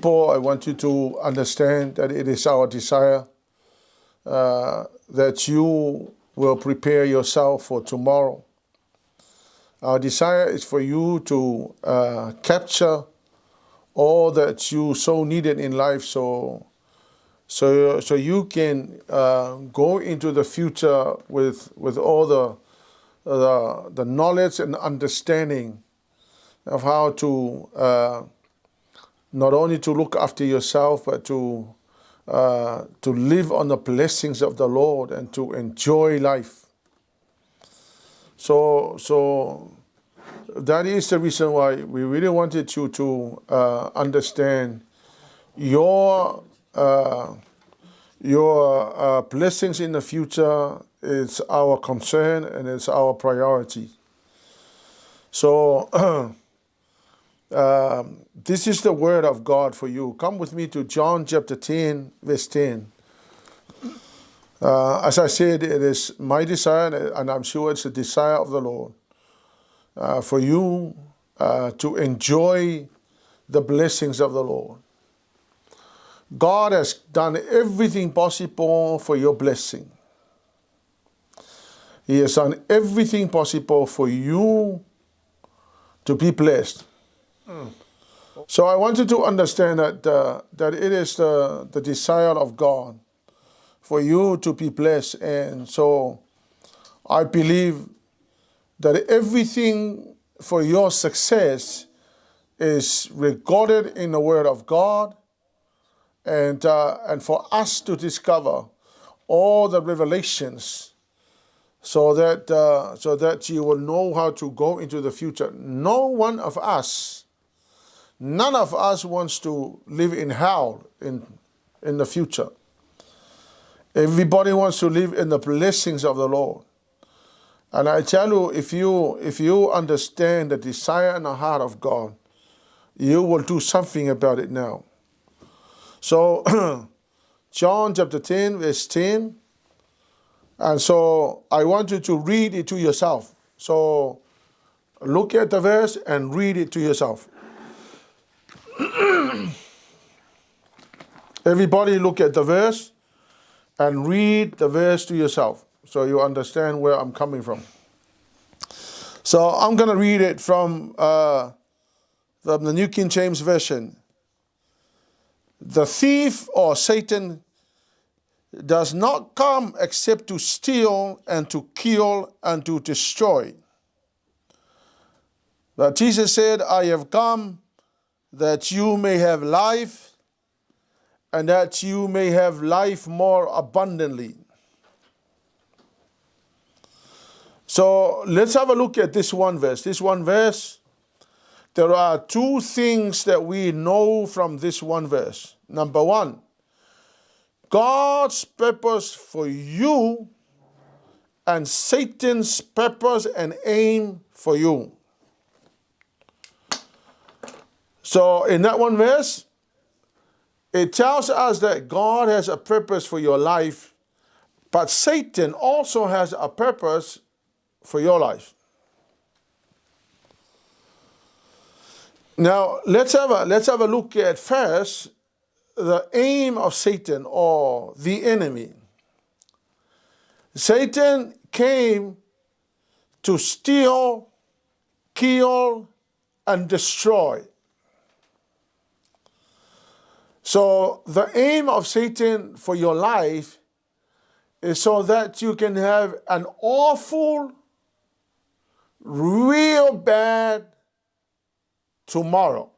Paul, I want you to understand that it is our desire that you will prepare yourself for tomorrow. Our desire is for you to capture all that you so needed in life, so you can go into the future with all the knowledge and understanding of how to not only to look after yourself, but to live on the blessings of the Lord and to enjoy life. So that is the reason why we really wanted you to understand your blessings in the future is our concern and it's our priority. So this is the word of God for you. Come with me to John chapter 10, verse 10. As I said, it is my desire, and I'm sure it's the desire of the Lord, for you to enjoy the blessings of the Lord. God has done everything possible for your blessing. He has done everything possible for you to be blessed. So I want you to understand that it is the desire of God for you to be blessed. And so I believe that everything for your success is recorded in the Word of God, and for us to discover all the revelations so that you will know how to go into the future. None of us wants to live in hell in the future. Everybody wants to live in the blessings of the Lord. And I tell you, if you understand the desire in the heart of God, you will do something about it now. So John chapter 10, verse 10. And so I want you to read it to yourself. So look at the verse and read it to yourself. Everybody look at the verse and read the verse to yourself so you understand where I'm coming from. So I'm going to read it from the New King James Version. The thief, or Satan, does not come except to steal and to kill and to destroy. But Jesus said, I have come that you may have life, and that you may have life more abundantly. So let's have a look at this one verse. This one verse, there are two things that we know from this one verse. Number one, God's purpose for you and Satan's purpose and aim for you. So in that one verse, it tells us that God has a purpose for your life, but Satan also has a purpose for your life. Now, let's have a look at first the aim of Satan, or the enemy. Satan came to steal, kill, and destroy. So the aim of Satan for your life is so that you can have an awful, real bad tomorrow.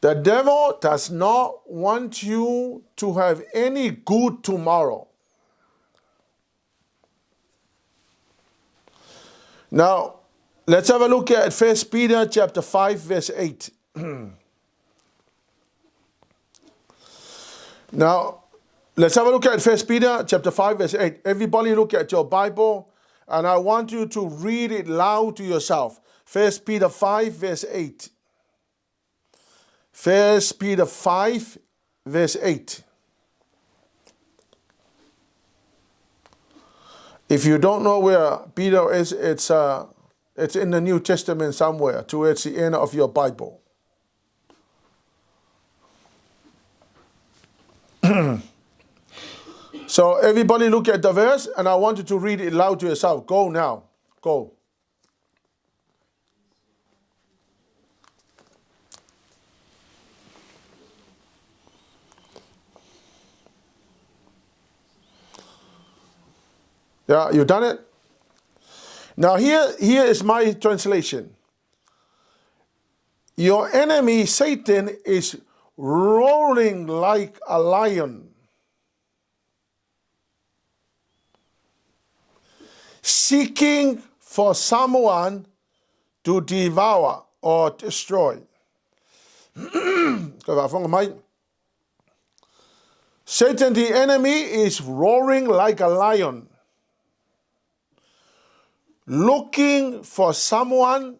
The devil does not want you to have any good tomorrow. Now, let's have a look at 1 Peter chapter 5, verse 8. Now, let's have a look at 1 Peter chapter 5, verse 8. Everybody look at your Bible, and I want you to read it loud to yourself. 1 Peter 5, verse 8. 1 Peter 5, verse 8. If you don't know where Peter is, it's in the New Testament somewhere, towards the end of your Bible. So everybody look at the verse, and I want you to read it loud to yourself. Go now. Go. Yeah, you done it? Now here is my translation. Your enemy, Satan, is roaring like a lion, seeking for someone to devour or destroy. Satan, the enemy, is roaring like a lion, looking for someone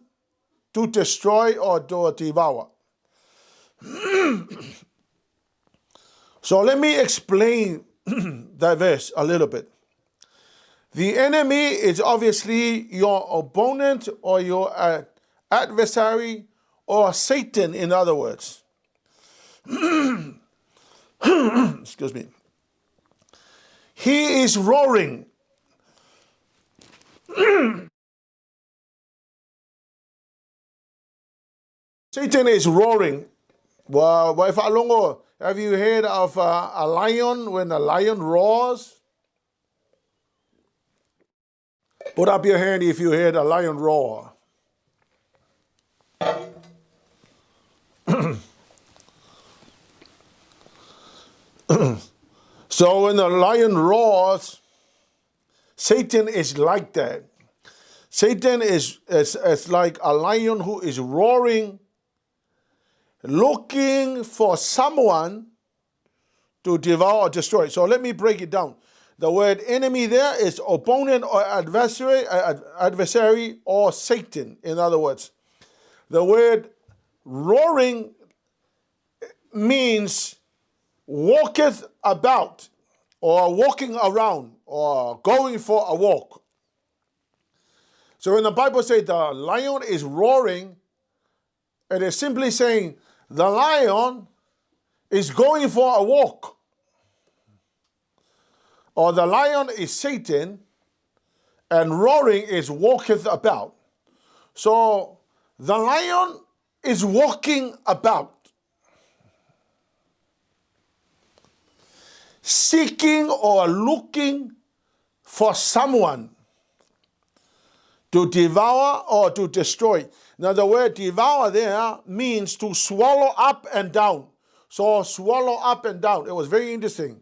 to destroy or to devour. So let me explain that verse a little bit. The enemy is obviously your opponent or your adversary, or Satan, in other words. Excuse me. He is roaring. Satan is roaring. Well, have you heard of a lion when a lion roars? Put up your hand if you heard a lion roar. So when a lion roars, Satan is like that. Satan is like a lion who is roaring, looking for someone to devour or destroy. So let me break it down. The word enemy there is opponent or adversary or Satan, in other words. The word roaring means walketh about, or walking around, or going for a walk. So when the Bible says the lion is roaring, it is simply saying the lion is going for a walk. Or the lion is Satan, and roaring is walketh about. So the lion is walking about, seeking or looking for someone to devour or to destroy. Now the word devour there means to swallow up and down. So swallow up and down. It was very interesting.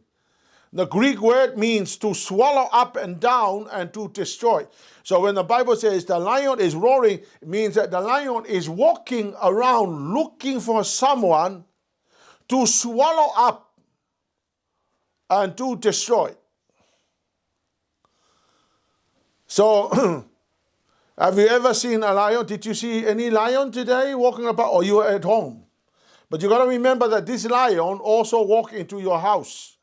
The Greek word means to swallow up and down and to destroy. So when the Bible says the lion is roaring, it means that the lion is walking around looking for someone to swallow up and to destroy. So, have you ever seen a lion? Did you see any lion today walking about, or you were at home? But you got to remember that this lion also walks into your house.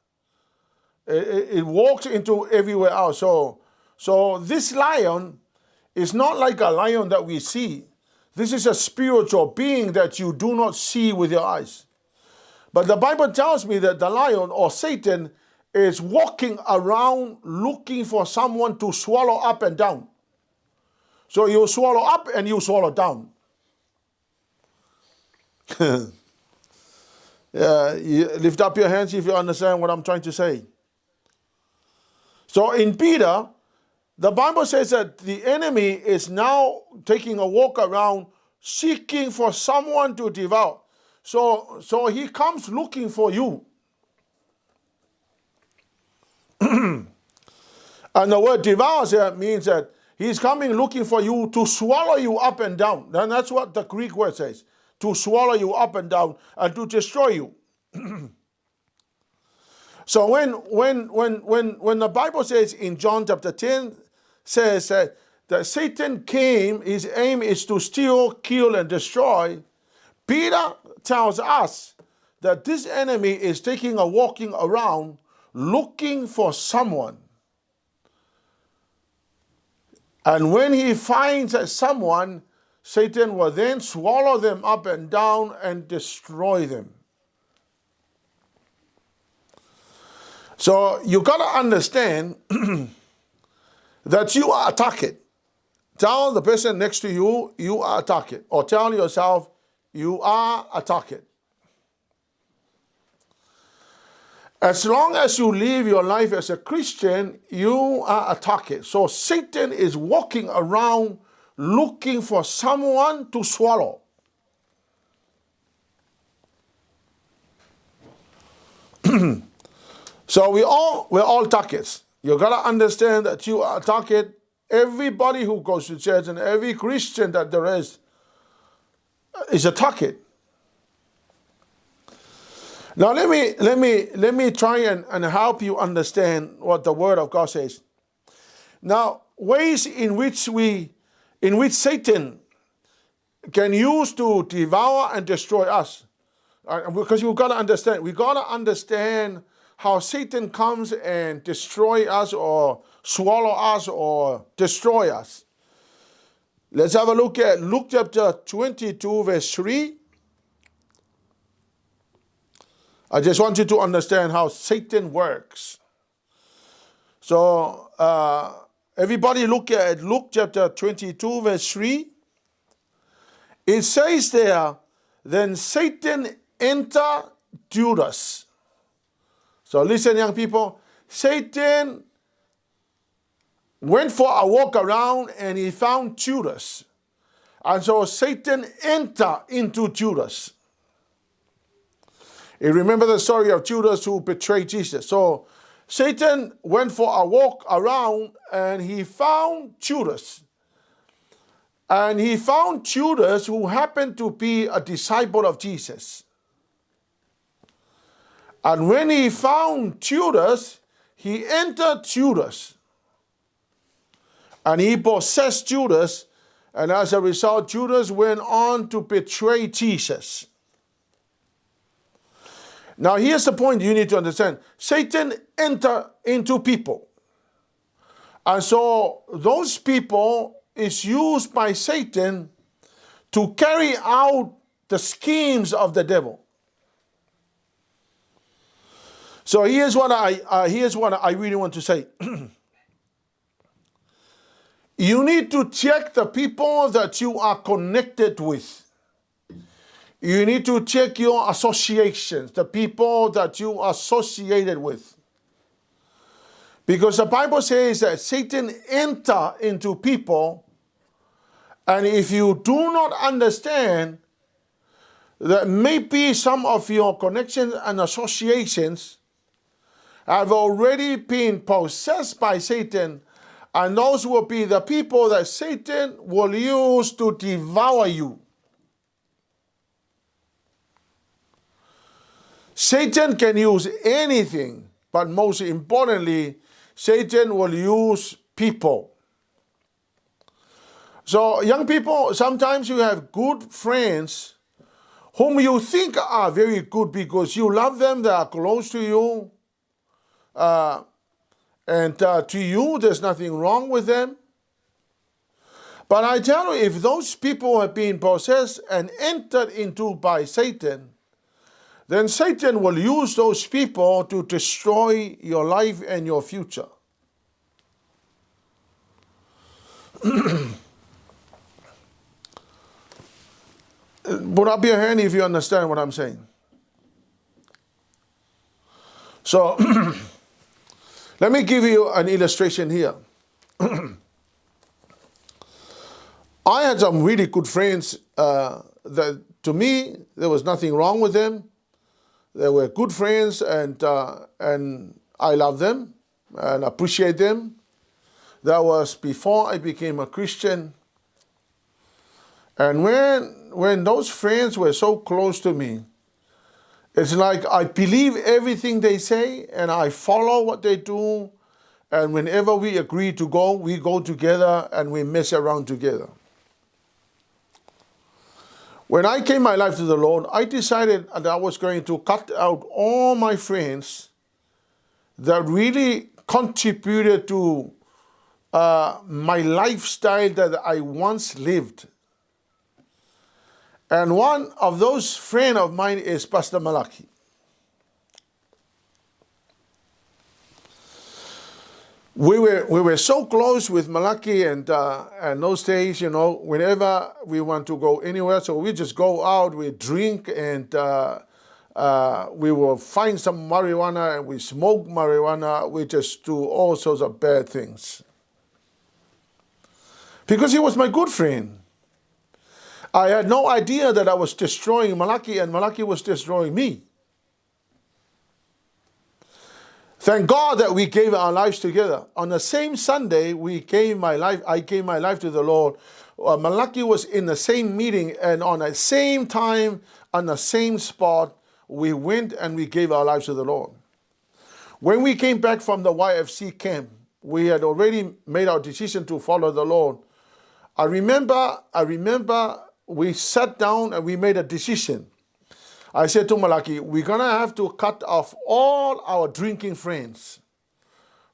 It walks into everywhere else. So this lion is not like a lion that we see. This is a spiritual being that you do not see with your eyes. But the Bible tells me that the lion, or Satan, is walking around looking for someone to swallow up and down. So you swallow up and you swallow down. Yeah, you lift up your hands if you understand what I'm trying to say. So in Peter, the Bible says that the enemy is now taking a walk around seeking for someone to devour. So he comes looking for you. And the word devour here means that he's coming looking for you to swallow you up and down. And that's what the Greek word says. To swallow you up and down and to destroy you. So when the Bible says in John chapter 10, says that Satan came, his aim is to steal, kill, and destroy, Peter tells us that this enemy is taking a walking around looking for someone. And when he finds someone, Satan will then swallow them up and down and destroy them. So you got to understand that you are a target. Tell the person next to you, you are a target. Or tell yourself, you are a target. As long as you live your life as a Christian, you are a target. So Satan is walking around looking for someone to swallow. So we're all targets. You gotta understand that you are a target. Everybody who goes to church and every Christian that there is a target. Now let me try and help you understand what the Word of God says. Now, ways in which Satan can use to devour and destroy us. Because we've got to understand how Satan comes and destroy us or swallow us or destroy us. Let's have a look at Luke chapter 22 verse 3. I just want you to understand how Satan works. So everybody look at Luke chapter 22 verse 3. It says there, then Satan entered Judas. So listen, young people, Satan went for a walk around and he found Judas. And so Satan entered into Judas. You remember the story of Judas who betrayed Jesus. So Satan went for a walk around and he found Judas. And he found Judas who happened to be a disciple of Jesus. And when he found Judas, he entered Judas. And he possessed Judas. And as a result, Judas went on to betray Jesus. Now here's the point you need to understand. Satan entered into people. And so those people is used by Satan to carry out the schemes of the devil. So here's what I really want to say. You need to check the people that you are connected with. You need to check your associations, the people that you are associated with. Because the Bible says that Satan enters into people, and if you do not understand that maybe some of your connections and associations have already been possessed by Satan, and those will be the people that Satan will use to devour you. Satan can use anything, but most importantly, Satan will use people. So young people, sometimes you have good friends whom you think are very good because you love them, they are close to you. And to you, there's nothing wrong with them. But I tell you, if those people have been possessed and entered into by Satan, then Satan will use those people to destroy your life and your future. Put up your hand if you understand what I'm saying. So, let me give you an illustration here. I had some really good friends that to me, there was nothing wrong with them. They were good friends and I love them and appreciate them. That was before I became a Christian. And when those friends were so close to me, it's like I believe everything they say and I follow what they do. And whenever we agree to go, we go together and we mess around together. When I gave my life to the Lord, I decided that I was going to cut out all my friends that really contributed to my lifestyle that I once lived. And one of those friends of mine is Pastor Malaki. we were so close with Malaki, and those days, you know, whenever we want to go anywhere, so we just go out, we drink, and we will find some marijuana, and we smoke marijuana. We just do all sorts of bad things. Because he was my good friend. I had no idea that I was destroying Malaki, and Malaki was destroying me. Thank God that we gave our lives together. On the same Sunday, I gave my life to the Lord. Malaki was in the same meeting, and on the same time, on the same spot, we went and we gave our lives to the Lord. When we came back from the YFC camp, we had already made our decision to follow the Lord. I remember we sat down and we made a decision. I said to Malaki, we're going to have to cut off all our drinking friends.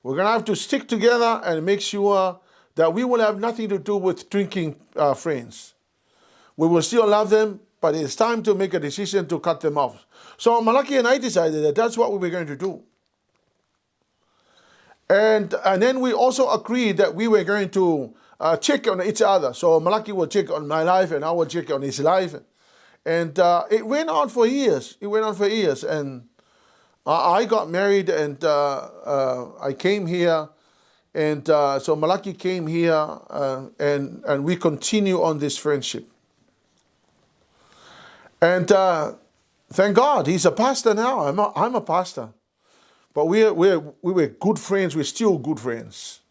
We're going to have to stick together and make sure that we will have nothing to do with drinking friends. We will still love them, but it's time to make a decision to cut them off. So Malaki and I decided that that's what we were going to do. And then we also agreed that we were going to check on each other. So Malaki will check on my life and I will check on his life. And it went on for years. And I got married, and I came here. And so Malaki came here, and we continue on this friendship. And thank God, he's a pastor now. I'm a pastor. But we were good friends. We're still good friends.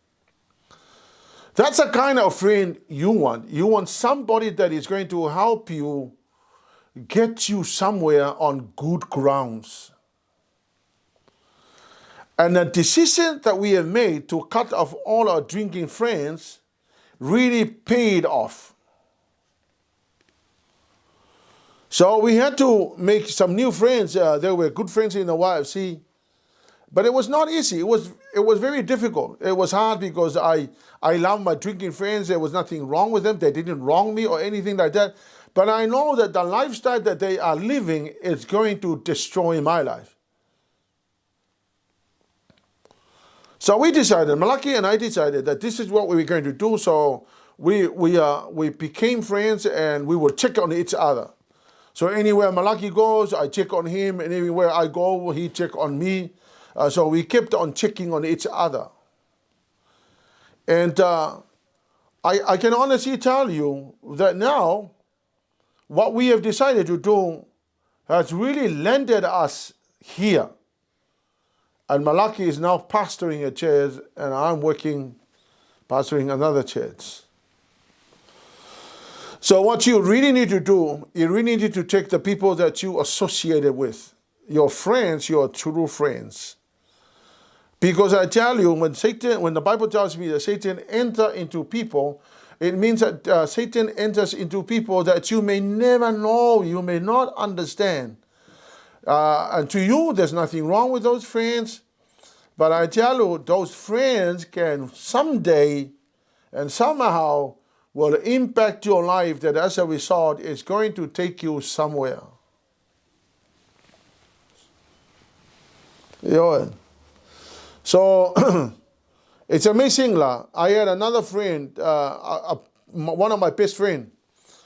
That's the kind of friend you want. You want somebody that is going to help you get you somewhere on good grounds. And the decision that we have made to cut off all our drinking friends really paid off. So we had to make some new friends. There were good friends in the YFC. But it was not easy. It was very difficult. It was hard because I love my drinking friends. There was nothing wrong with them. They didn't wrong me or anything like that. But I know that the lifestyle that they are living is going to destroy my life. So we decided, Malaki and I decided that this is what we were going to do. So we became friends, and we would check on each other. So anywhere Malaki goes, I check on him, and anywhere I go, he check on me. So we kept on checking on each other. And I can honestly tell you that now, what we have decided to do has really landed us here. And Malaki is now pastoring a church, and I'm pastoring another church. So what you really need to do, you really need to take the people that you associated with, your friends, your true friends. Because I tell you, when the Bible tells me that Satan enters into people, it means that Satan enters into people that you may never know, you may not understand. And to you, there's nothing wrong with those friends. But I tell you, those friends can someday and somehow will impact your life, that as a result is going to take you somewhere. Yeah. So it's amazing. I had another friend, one of my best friends.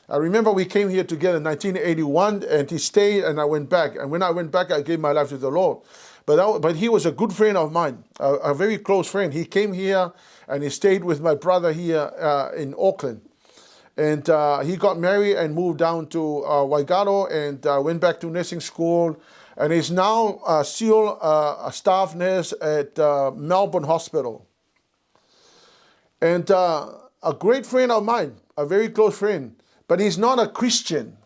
I remember we came here together in 1981, and he stayed, and I went back. And when I went back, I gave my life to the Lord. But he was a good friend of mine, a very close friend. He came here, and he stayed with my brother here in Auckland. And he got married and moved down to Waikato, and went back to nursing school. And he's now still a staff nurse at Melbourne Hospital. And a great friend of mine, a very close friend, but he's not a Christian.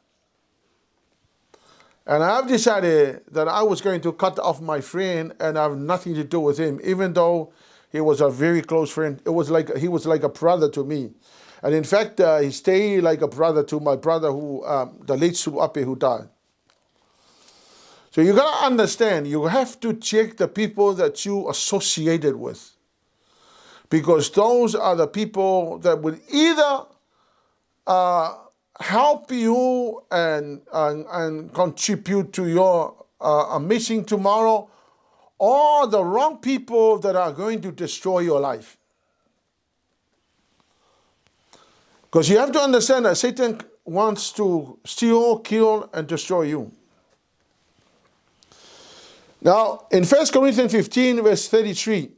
And I've decided that I was going to cut off my friend and have nothing to do with him, even though he was a very close friend. He was like a brother to me. And in fact, he stayed like a brother to my brother, who the late Suluape, who died. So you got to understand, you have to check the people that you associated with. Because those are the people that will either help you and contribute to your amazing tomorrow, all the wrong people that are going to destroy your life. Because you have to understand that Satan wants to steal, kill, and destroy you. Now, in 1 Corinthians 15, verse 33,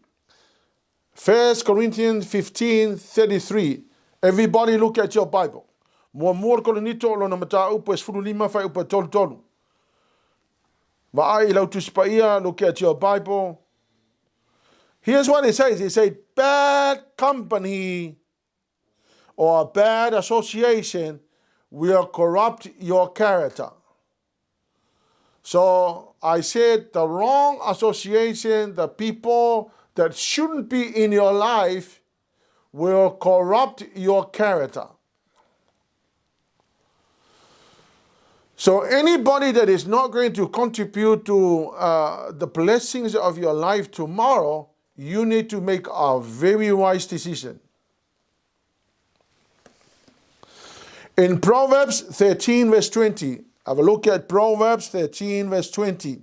1 Corinthians 15, 33, everybody look at your Bible. Mua KORINITO lo na matau pa esfuru lima fai upa tolu tolu. Va'ai lau tuspaia, look at your Bible. Here's what it says. It says, bad company or a bad association will corrupt your character. So I said the wrong association, the people that shouldn't be in your life will corrupt your character. So anybody that is not going to contribute to the blessings of your life tomorrow, you need to make a very wise decision. In Proverbs 13 verse 20, have a look at Proverbs 13 verse 20.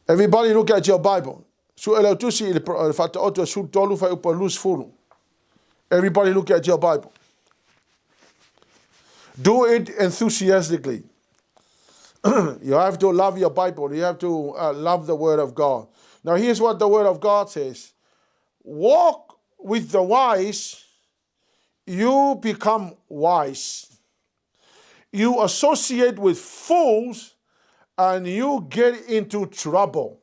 Everybody look at your Bible. Everybody look at your Bible. Do it enthusiastically. You have to love your Bible. You have to love the Word of God. Now here's what the Word of God says. Walk with the wise, you become wise. You associate with fools, and you get into trouble.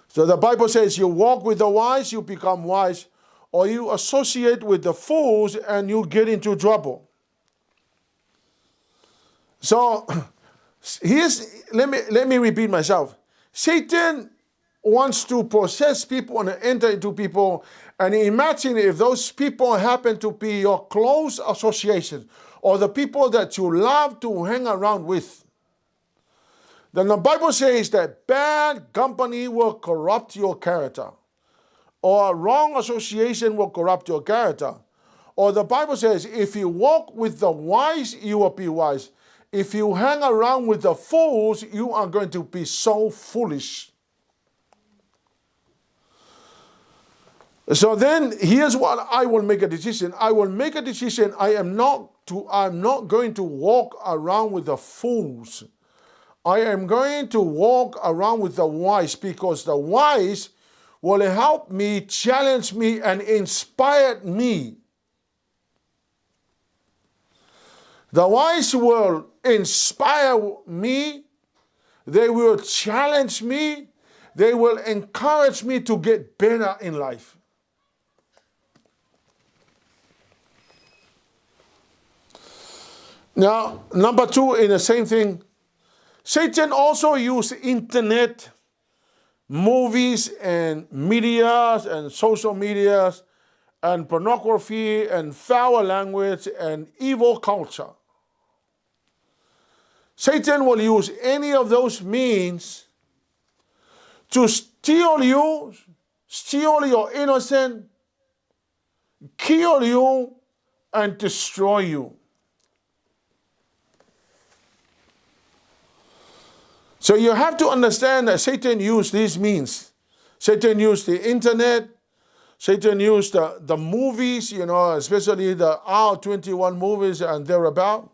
So the Bible says you walk with the wise, you become wise, or you associate with the fools and you get into trouble. So let me repeat myself. Satan wants to possess people and enter into people, and imagine if those people happen to be your close associations or the people that you love to hang around with. Then the Bible says that bad company will corrupt your character, or a wrong association will corrupt your character. Or the Bible says if you walk with the wise, you will be wise. If you hang around with the fools, you are going to be so foolish. So then here's what I will make a decision. I will make a decision. I'm not going to walk around with the fools. I am going to walk around with the wise, because the wise will help me, challenge me, and inspire me. The wise will inspire me. They will challenge me. They will encourage me to get better in life. Now, number two, in the same thing, Satan also used internet, movies and medias and social medias and pornography and foul language and evil culture. Satan will use any of those means to steal you, steal your innocence, kill you, and destroy you. So you have to understand that Satan used these means. Satan used the internet. Satan used the movies, especially the R21 movies and thereabout.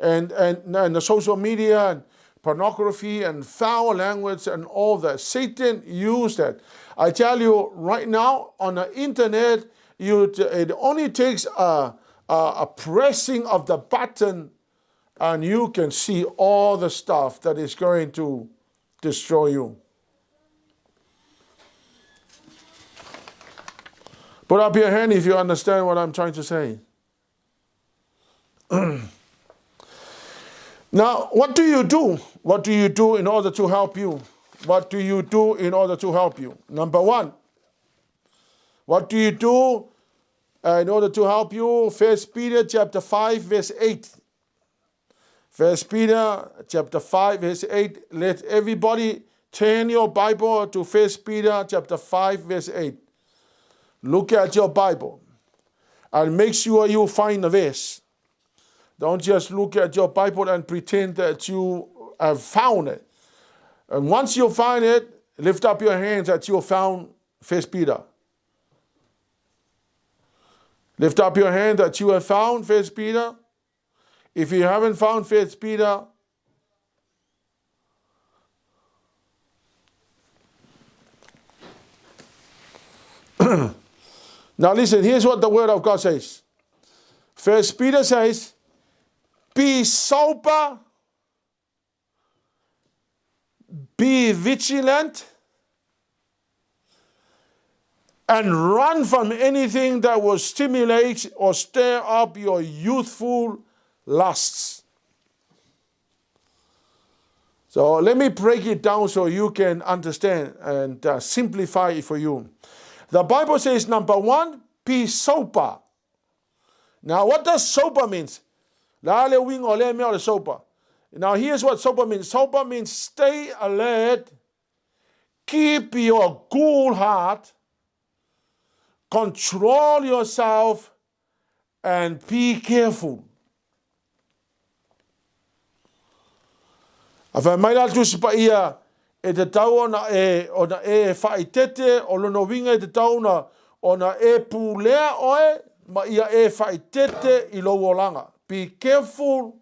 And the social media and pornography and foul language and all that. Satan used that. I tell you right now, on the internet, it only takes a pressing of the button, and you can see all the stuff that is going to destroy you. Put up your hand if you understand what I'm trying to say. Now, what do you do? What do you do in order to help you? What do you do in order to help you? Number one, what do you do in order to help you? 1 Peter chapter 5, verse 8. 1 Peter chapter 5, verse 8. Let everybody turn your Bible to 1 Peter chapter 5, verse 8. Look at your Bible and make sure you find the verse. Don't just look at your Bible and pretend that you have found it. And once you find it, lift up your hands that you found 1 Peter. Lift up your hand that you have found 1 Peter. If you haven't found 1 Peter, now listen, here's what the Word of God says. 1 Peter says, be sober, be vigilant, and run from anything that will stimulate or stir up your youthful lusts. So let me break it down so you can understand and simplify it for you. The Bible says, number one, be sober. Now, what does sober mean? Now, here's what sober means. Sober means stay alert, keep your cool heart, control yourself, and be careful. Awha mai la tusi pa ia e te tau ona e whaitete o lono winga e te tau ona e pūlea oe ma ia e whaitete I lo langa. Be careful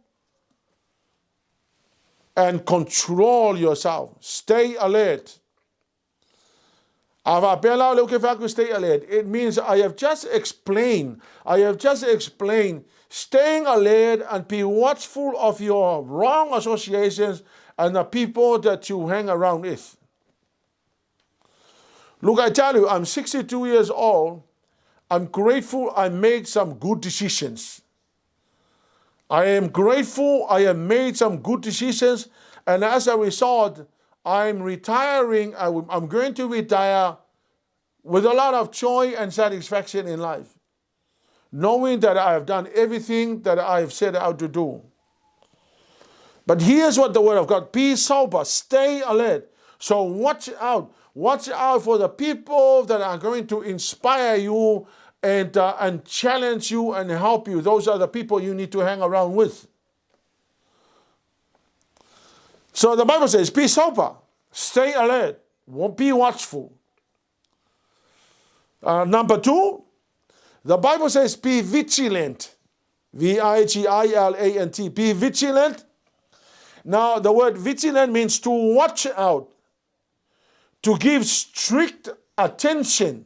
and control yourself. Stay alert. Awha pēlau leo ke whaku stay alert. It means I have just explained staying alert and be watchful of your wrong associations and the people that you hang around with. Look, I tell you, I'm 62 years old. I'm grateful I made some good decisions. I am grateful I have made some good decisions, and as a result, I'm retiring. I'm going to retire with a lot of joy and satisfaction in life, knowing that I have done everything that I have set out to do. But here's what the Word of God, be sober, stay alert. So watch out for the people that are going to inspire you and challenge you and help you. Those are the people you need to hang around with. So the Bible says, be sober, stay alert, be watchful. Number two, the Bible says, be vigilant. V-I-G-I-L-A-N-T. Be vigilant. Now, the word vigilant means to watch out, to give strict attention.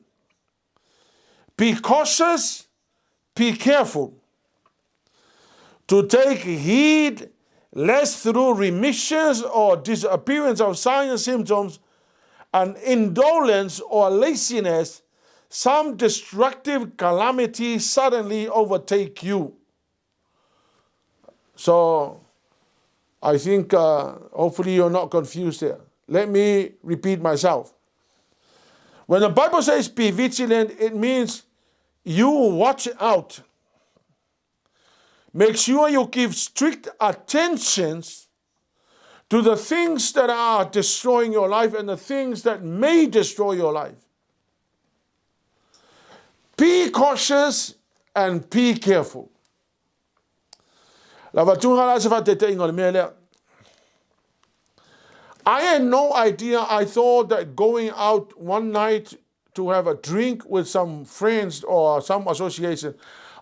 Be cautious, be careful. To take heed, lest through remissions or disappearance of signs and symptoms, and indolence or laziness, some destructive calamity suddenly overtake you. So, I think hopefully you're not confused here. Let me repeat myself. When the Bible says be vigilant, it means you watch out. Make sure you give strict attention to the things that are destroying your life and the things that may destroy your life. Be cautious and be careful. I had no idea. I thought that going out one night to have a drink with some friends or some association,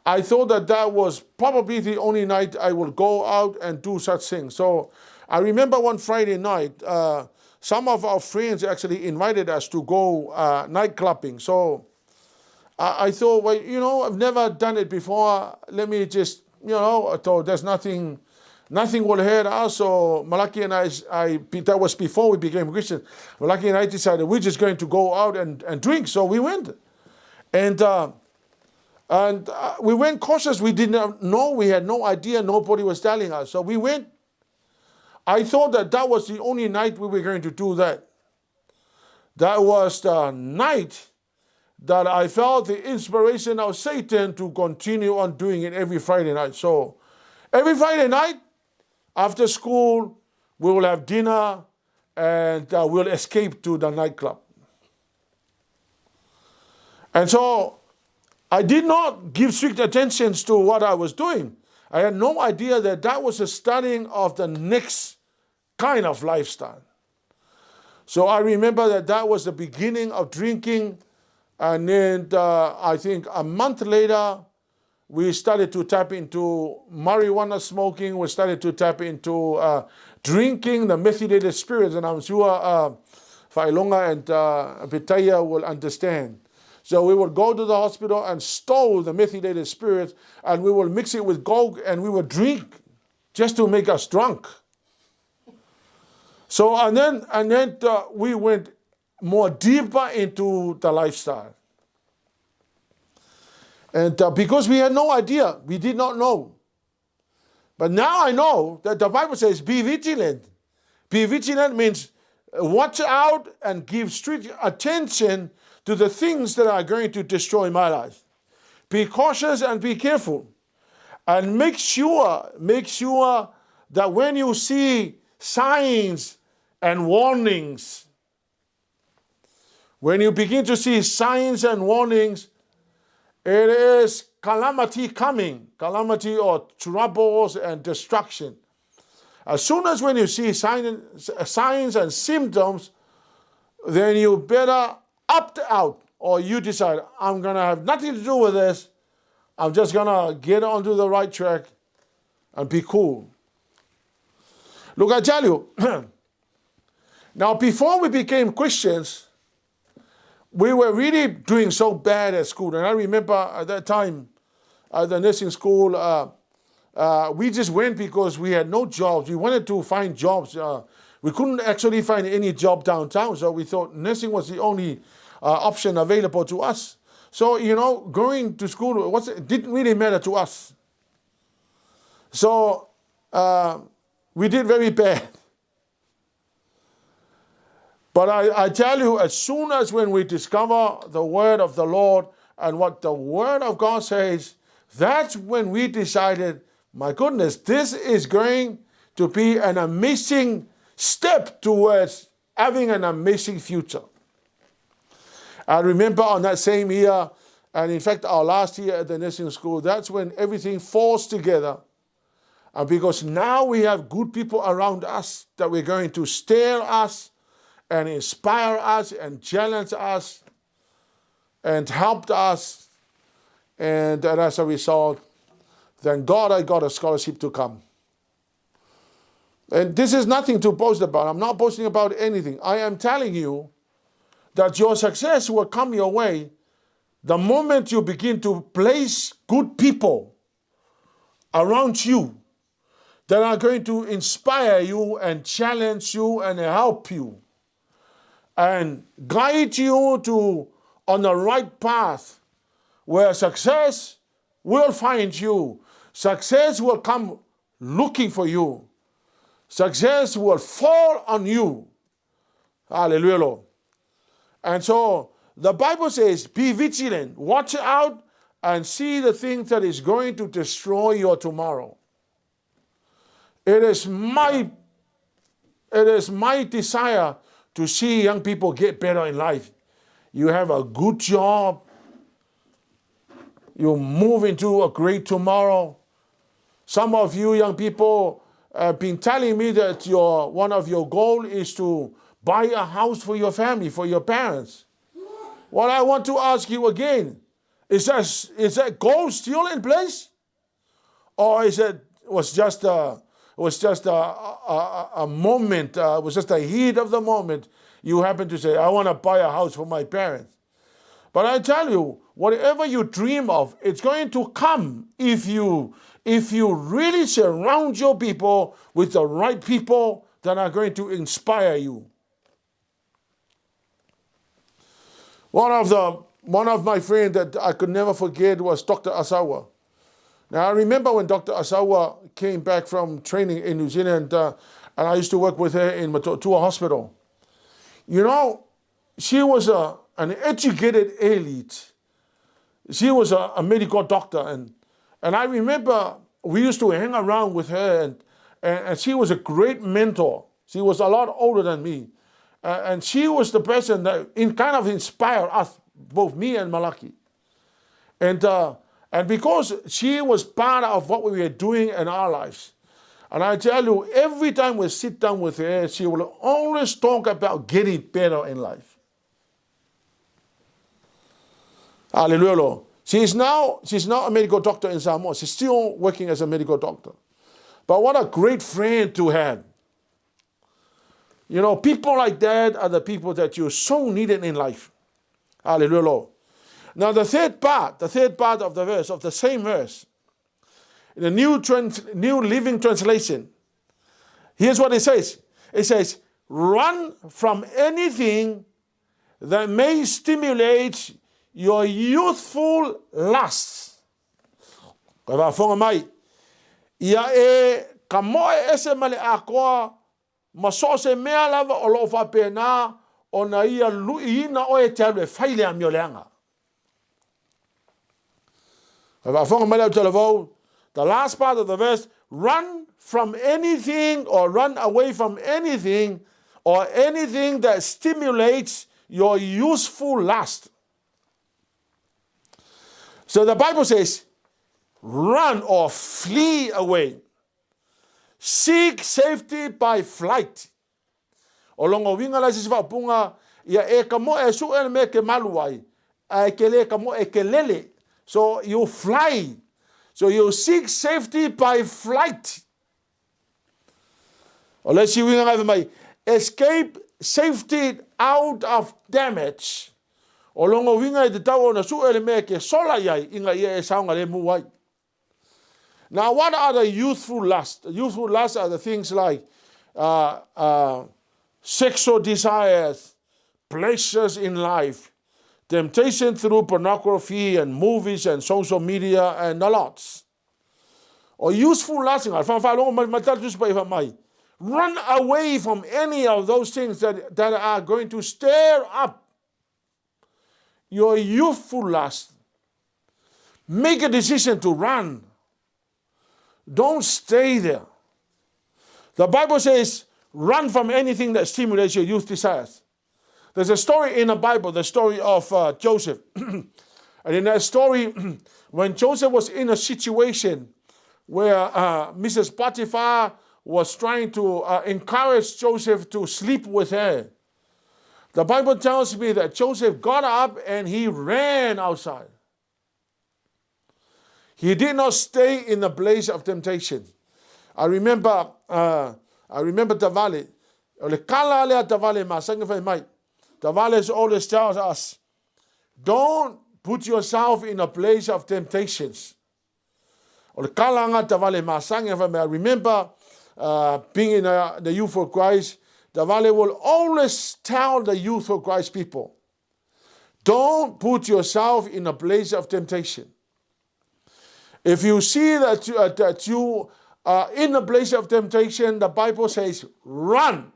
I thought that was probably the only night I would go out and do such things. So I remember one Friday night, some of our friends actually invited us to go night clubbing. So I thought, well, I've never done it before. Let me just, I thought there's nothing will hurt us. So Malaki and I, that was before we became Christians. Malaki and I decided we're just going to go out and drink. So we went. And we went cautious. We didn't know. We had no idea. Nobody was telling us. So we went. I thought that was the only night we were going to do that. That was the night that I felt the inspiration of Satan to continue on doing it every Friday night. So every Friday night after school, we will have dinner and we'll escape to the nightclub. And so I did not give strict attention to what I was doing. I had no idea that was the starting of the next kind of lifestyle. So I remember that was the beginning of drinking. And then I think a month later, we started to tap into marijuana smoking. We started to tap into drinking the methylated spirits. And I'm sure Whailonga and PETERU will understand. So we would go to the hospital and store the methylated spirits, and we would mix it with Coke, and we would drink just to make us drunk. So and then we went more deeper into the lifestyle. And because we had no idea, we did not know. But now I know that the Bible says, be vigilant. Be vigilant means watch out and give strict attention to the things that are going to destroy my life. Be cautious and be careful. And make sure that when you see signs and warnings, when you begin to see signs and warnings, it is calamity coming, calamity or troubles and destruction. As soon as when you see signs and symptoms, then you better opt out, or you decide, I'm going to have nothing to do with this. I'm just going to get onto the right track and be cool. Look, I tell you, now before we became Christians, we were really doing so bad at school. And I remember at that time, at the nursing school, we just went because we had no jobs. We wanted to find jobs. We couldn't actually find any job downtown, so we thought nursing was the only option available to us. So, going to school didn't really matter to us. So, we did very bad. But I tell you, as soon as when we discover the word of the Lord and what the word of God says, that's when we decided, my goodness, this is going to be an amazing step towards having an amazing future. I remember on that same year, and in fact our last year at the nursing school, that's when everything falls together. And because now we have good people around us that we're going to stir us and inspire us and challenge us and help us. And as a result, thank God I got a scholarship to come. And this is nothing to boast about. I'm not boasting about anything. I am telling you that your success will come your way the moment you begin to place good people around you that are going to inspire you and challenge you and help you and guide you on the right path where success will find you. Success will come looking for you. Success will fall on you. Hallelujah, Lord. And so the Bible says, be vigilant, watch out and see the things that is going to destroy your tomorrow. It is my desire to see young people get better in life. You have a good job. You move into a great tomorrow. Some of you young people have been telling me that one of your goals is to buy a house for your family, for your parents. Well, I want to ask you again, is that goal still in place? Or was just a moment, it was just a heat of the moment. You happen to say, I want to buy a house for my parents. But I tell you, whatever you dream of, it's going to come if you really surround your people with the right people that are going to inspire you. One of my friends that I could never forget was Dr. Asawa. Now, I remember when Dr. Asawa came back from training in New Zealand, and I used to work with her in Matotua Hospital. She was an educated elite. She was a medical doctor, and I remember we used to hang around with her, and she was a great mentor. She was a lot older than me, and she was the person that kind of inspired us, both me and Malaki. And because she was part of what we were doing in our lives, And I tell you, every time we sit down with her, she will always talk about getting better in life. Hallelujah, Lord. She's now a medical doctor in Samoa. She's still working as a medical doctor. But what a great friend to have. You know, people like that are the people that you so needed in life. Hallelujah, Lord. Now the third part of the verse, of the same verse, in the New Living Translation, here's what it says. It says, run from anything that may stimulate your youthful lusts. Kaya whafonga mai, ia e kamoe ese male akoa, masose mea lava o lo whapena, o na ia luina o e te alu e whaile a mioleanga. Kaya whafonga mai lau televau, the last part of the verse, run from anything or run away from anything or anything that stimulates your youthful lust. So the Bible says, run or flee away. Seek safety by flight. O longo winga la sisi whapunga, ia e kamo e su e me ke maluai, e ke le kamo e ke lele. So you fly. So you seek safety by flight. Or let's see, we have my escape safety out of damage. O longo winga te tau na su ele me ke sola yai inga ia e saunga le muai. Now, what are the youthful lusts? The youthful lusts are the things like sexual desires, pleasures in life, temptation through pornography and movies and social media and a lot. Or useful lasting. Run away from any of those things that are going to stir up your youthful lust. Make a decision to run. Don't stay there. The Bible says, run from anything that stimulates your youth desires. There's a story in the Bible, the story of Joseph. And in that story, when Joseph was in a situation where Mrs. Potiphar was trying to encourage Joseph to sleep with her, the Bible tells me that Joseph got up and he ran outside. He did not stay in the place of temptation. I remember Tavale. Tavale always tells us, don't put yourself in a place of temptations. I remember being in the Youth for Christ, Tavale will always tell the Youth for Christ people, don't put yourself in a place of temptation. If you see that you are in a place of temptation, the Bible says, run.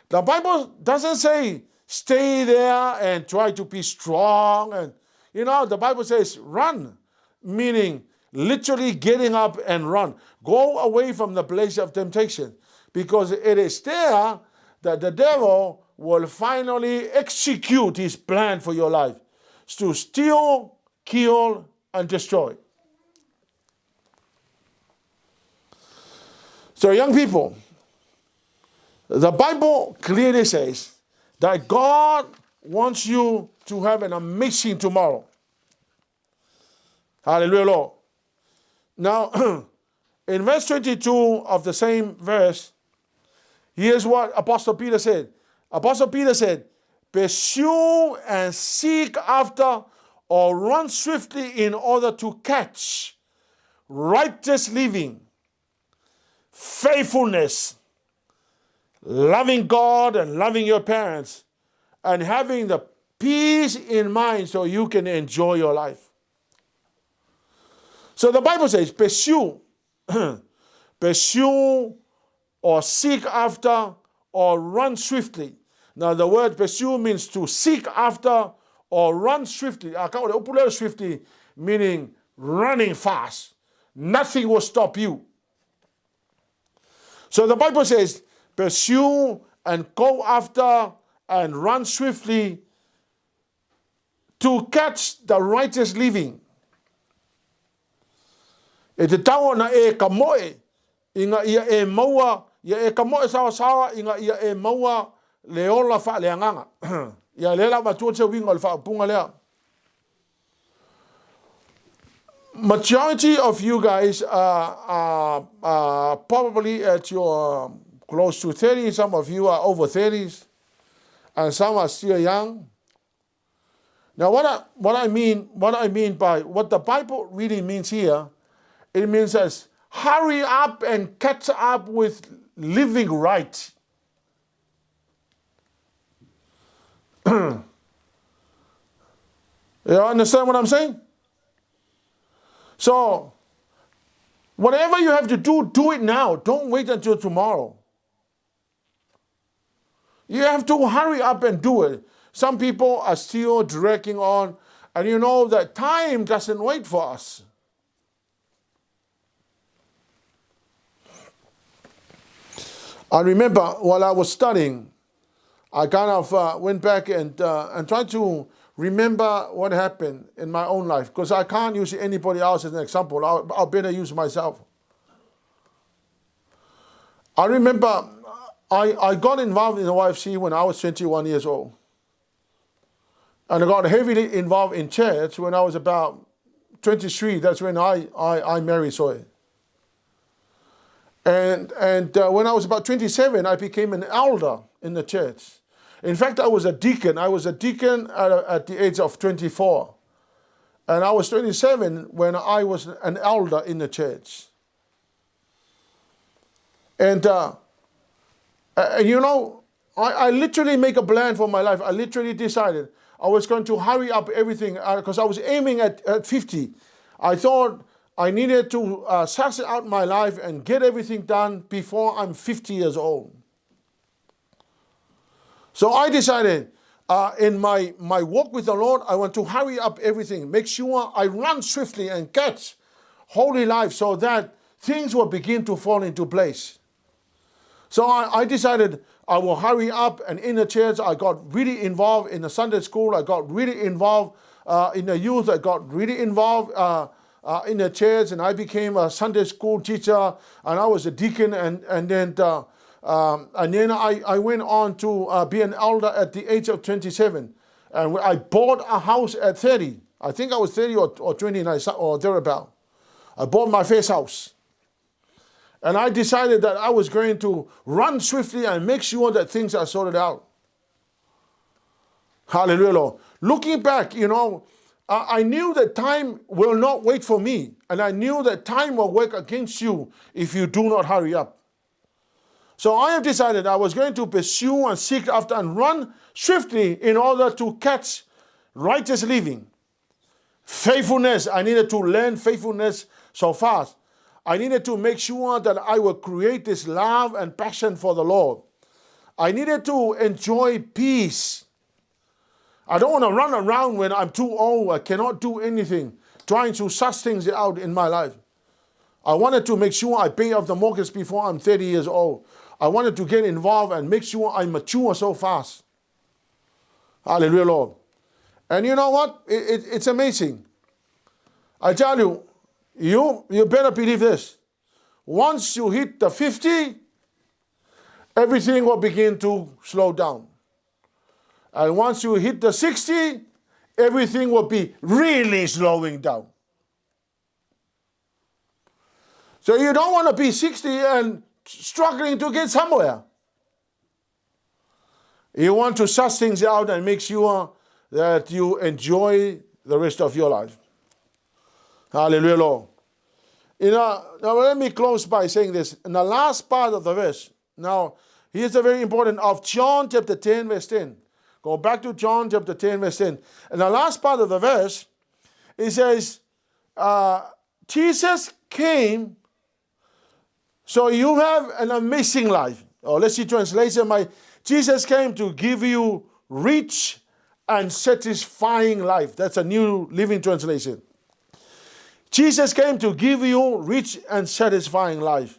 The Bible doesn't say, stay there and try to be strong. And the Bible says, run, meaning literally getting up and run. Go away from the place of temptation, because it is there that the devil will finally execute his plan for your life, to steal, kill, and destroy. So young people, the Bible clearly says that God wants you to have an amazing tomorrow. Hallelujah, Lord. Now, in verse 22 of the same verse, here's what Apostle Peter said. Apostle Peter said, pursue and seek after or run swiftly in order to catch righteous living, faithfulness, loving God and loving your parents, and having the peace in mind so you can enjoy your life. So the Bible says, pursue, pursue or seek after or run swiftly. Now the word pursue means to seek after or run swiftly. Swiftly meaning running fast. Nothing will stop you. So the Bible says, pursue and go after and run swiftly to catch the righteous living. E te tau na e ka moe, Inga ia e maua, ia e kamo e sawa, inga ia e maua leola wha leanganga. Ia lela matua te winga le wha punga lea. Majority of you guys are probably at your close to 30. Some of you are over 30s, and some are still young. Now, what I mean by what the Bible really means here, it means as hurry up and catch up with living right. You understand what I'm saying? So, whatever you have to do, do it now. Don't wait until tomorrow. You have to hurry up and do it. Some people are still dragging on, and you know that time doesn't wait for us. I remember while I was studying, I kind of went back and tried to remember what happened in my own life, because I can't use anybody else as an example. I'll better use myself. I remember I got involved in the YFC when I was 21 years old. And I got heavily involved in church when I was about 23. That's when I married Soy. And when I was about 27, I became an elder in the church. In fact, I was a deacon. I was a deacon at the age of 24. And I was 27 when I was an elder in the church. And you know, I literally make a plan for my life. I literally decided I was going to hurry up everything because I was aiming at 50. I thought I needed to suss out my life and get everything done before I'm 50 years old. So I decided in my walk with the Lord, I want to hurry up everything, make sure I run swiftly and catch holy life so that things will begin to fall into place. So I decided I will hurry up, and in the church I got really involved in the Sunday school. I got really involved in the youth. I got really involved in the church, and I became a Sunday school teacher, and I was a deacon, and then I went on to be an elder at the age of 27, and I bought a house at 30. I think I was 30 or 29 or thereabout. I bought my first house. And I decided that I was going to run swiftly and make sure that things are sorted out. Hallelujah, Lord. Looking back, you know, I knew that time will not wait for me. And I knew that time will work against you if you do not hurry up. So I have decided I was going to pursue and seek after and run swiftly in order to catch righteous living. Faithfulness, I needed to learn faithfulness so fast. I needed to make sure that I would create this love and passion for the Lord. I needed to enjoy peace. I don't want to run around when I'm too old, I cannot do anything, trying to suss things out in my life. I wanted to make sure I pay off the mortgage before I'm 30 years old. I wanted to get involved and make sure I mature so fast. Hallelujah, Lord. And you know what? It's amazing. I tell you, you better believe this. Once you hit the 50, everything will begin to slow down. And once you hit the 60, everything will be really slowing down. So you don't want to be 60 and struggling to get somewhere. You want to suss things out and make sure that you enjoy the rest of your life. Hallelujah, Lord. You know, now let me close by saying this. In the last part of the verse, now, here's a very important of John chapter 10, verse 10. Go back to John chapter 10, verse 10. In the last part of the verse, it says, Jesus came, so you have an amazing life. Or let's see translation. Jesus came to give you rich and satisfying life. That's a New Living Translation. Jesus came to give you rich and satisfying life.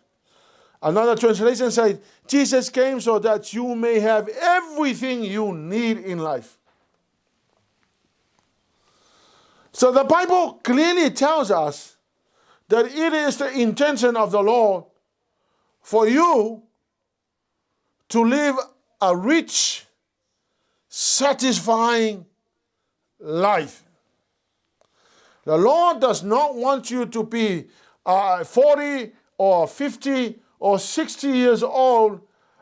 Another translation says, Jesus came so that you may have everything you need in life. So the Bible clearly tells us that it is the intention of the Lord for you to live a rich, satisfying life. The Lord does not want you to be 40 or 50 or 60 years old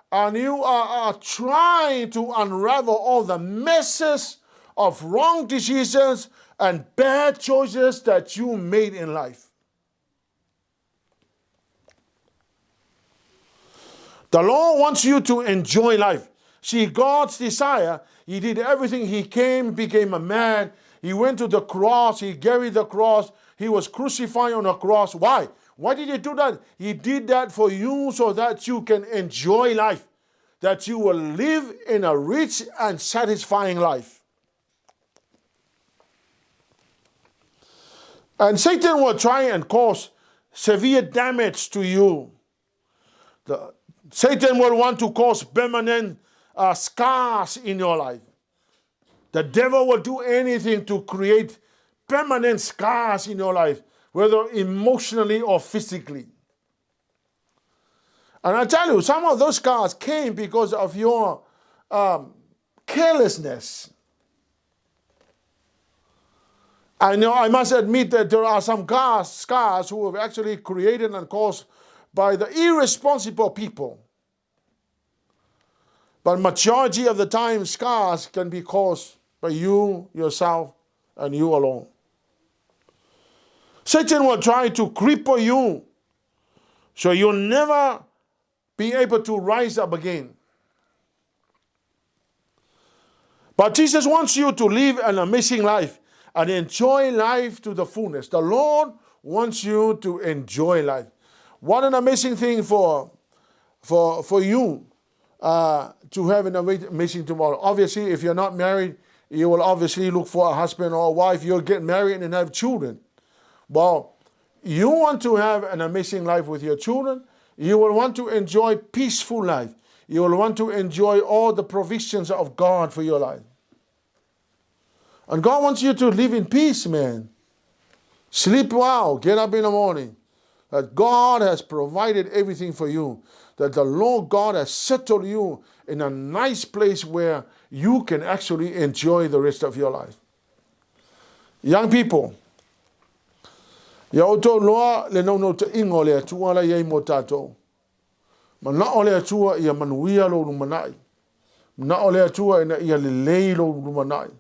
and you are trying to unravel all the messes of wrong decisions and bad choices that you made in life. The Lord wants you to enjoy life. See, God's desire, He did everything. He came, became a man. He went to the cross. He carried the cross. He was crucified on a cross. Why? Why did He do that? He did that for you so that you can enjoy life, that you will live in a rich and satisfying life. And Satan will try and cause severe damage to you. Satan will want to cause permanent scars in your life. The devil will do anything to create permanent scars in your life, whether emotionally or physically. And I tell you, some of those scars came because of your carelessness. I must admit that there are some scars who have actually created and caused by the irresponsible people. But majority of the time, scars can be caused by you, yourself, and you alone. Satan will try to cripple you so you'll never be able to rise up again. But Jesus wants you to live an amazing life and enjoy life to the fullness. The Lord wants you to enjoy life. What an amazing thing for you to have an amazing tomorrow. Obviously, if you're not married, you will obviously look for a husband or a wife. You'll get married and have children. Well, you want to have an amazing life with your children. You will want to enjoy peaceful life. You will want to enjoy all the provisions of God for your life. And God wants you to live in peace, man. Sleep well. Get up in the morning. That God has provided everything for you. That the Lord God has settled you in a nice place where you can actually enjoy the rest of your life. Young people, ia oto loa le no te ingo le atua la iei mo tātou. Ma na o le atua ia manuia lo numanai. Na o le atua ia le lei lo numanai.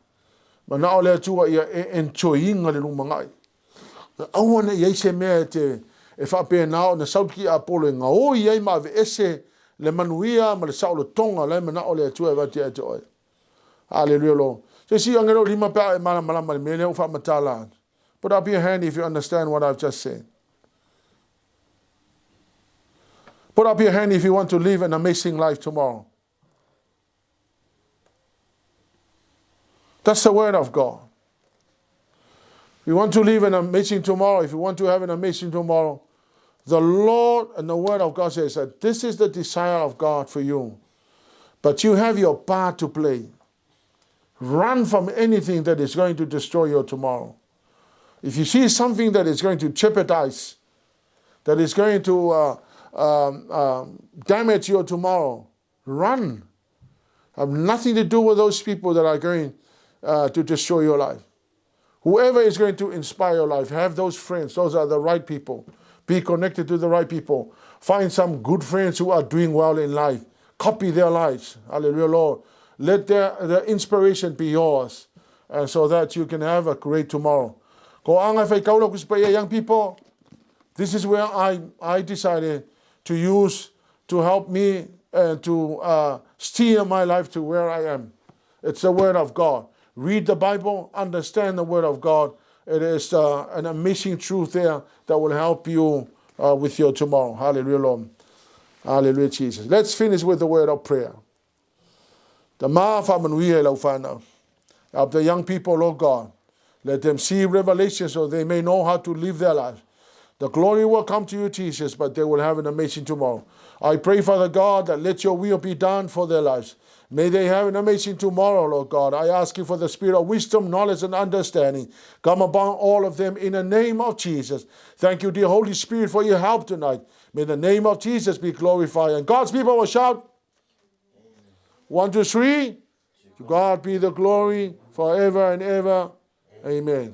Ma na o le atua ia enjoyinga le numangai. Awana iei se mea te e whape nao na sauki a polo ngā o iei ma ve ese le manuia ma le saulo tonga le ma na o le atua e wati ate oi. Hallelujah lo. Se si angero lima pea e malama le mene u wha matala. Put up your hand if you understand what I've just said. Put up your hand if you want to live an amazing life tomorrow. That's the word of God. If you want to live an amazing tomorrow, if you want to have an amazing tomorrow, the Lord and the word of God says that this is the desire of God for you. But you have your part to play. Run from anything that is going to destroy your tomorrow. If you see something that is going to jeopardize, that is going to damage your tomorrow, run. Have nothing to do with those people that are going to destroy your life. Whoever is going to inspire your life, have those friends. Those are the right people. Be connected to the right people. Find some good friends who are doing well in life. Copy their lives. Hallelujah, Lord. Let their inspiration be yours, so that you can have a great tomorrow. Young people, this is where I decided to use to help me to steer my life to where I am. It's the Word of God. Read the Bible, understand the Word of God. It is an amazing truth there that will help you with your tomorrow. Hallelujah, Lord. Hallelujah, Jesus. Let's finish with the word of prayer. The of the young people, Lord God. Let them see revelation so they may know how to live their lives. The glory will come to you, Jesus, but they will have an amazing tomorrow. I pray, Father God, that let your will be done for their lives. May they have an amazing tomorrow, Lord God. I ask you for the spirit of wisdom, knowledge, and understanding. Come upon all of them in the name of Jesus. Thank you, dear Holy Spirit, for your help tonight. May the name of Jesus be glorified. And God's people will shout, 1, 2, 3. To God be the glory forever and ever. Amen.